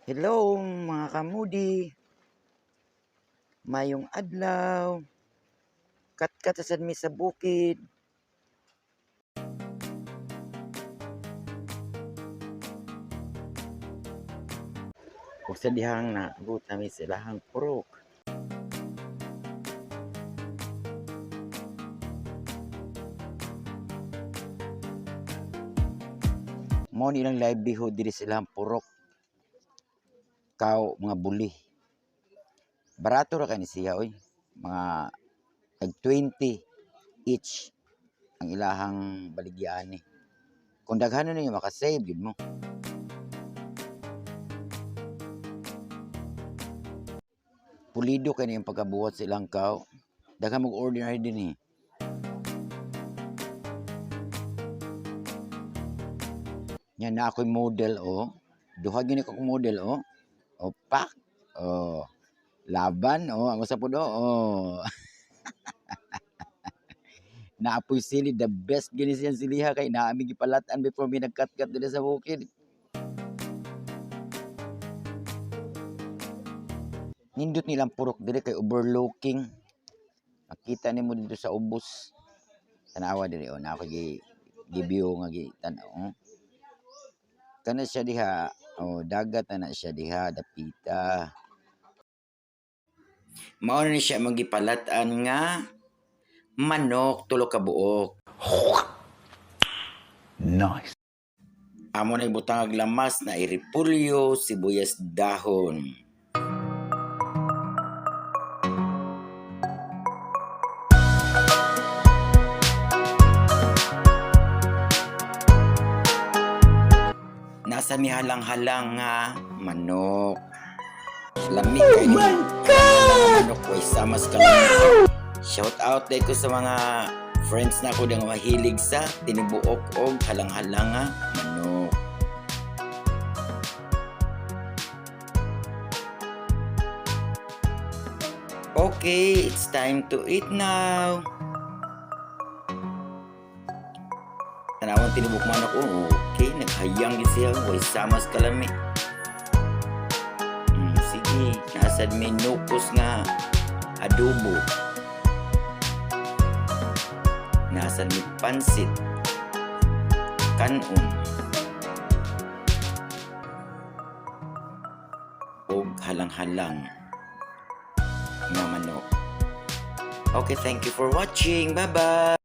Hello mga kamudi, mayong adlaw, katkatasan mi sa bukid. Ug sa dihang naabot mi sa ilahang purok. Mao ni ilang livelihood diri sa ilahang purok. Mga buli. Barato ra kani siya oy. Mga tag 20 each ang ilahang baligyan ni. Kung daghanon ninyo makasave gid mo. Pulido kani yung pagkabuhat sa ilang kaw. Daghan mag ordinary din eh. Yan na ako'y model o. Duha gini ko model o. O pak. O laban o ang usa pud o. Naapoy sili the best gini siyang siliha kay naami gipalatan before mi nagkat-kat dito sa bukid. Nindot nilang purok dire kay overlooking. Makita nimo dito sa ubos. Tanawa dire o na ako gi-view nga gi-tan-aw. Kana siya diha, dagat na siya diha, dapita. Mao na siya magipalatan nga manok tulo ka buok. Nice. Amo na ibutang ag lamas na iripulyo, sibuyas dahon. Nasa mihalang-halang nga manok. Lamig oh my God! Manok ko isamas ka lang. Shout out day ko sa mga friends na ko nga mahilig sa tinibuok og halang-halang nga manok. Okay, it's time to eat now. Tanawang tinibok manok ko. Okay, naghayang din siya. Way samas kalami. Sige, nasad may nukos nga adobo. Nasad may pansit. Kanon. Og halang-halang nga manok. Okay, thank you for watching. Bye-bye!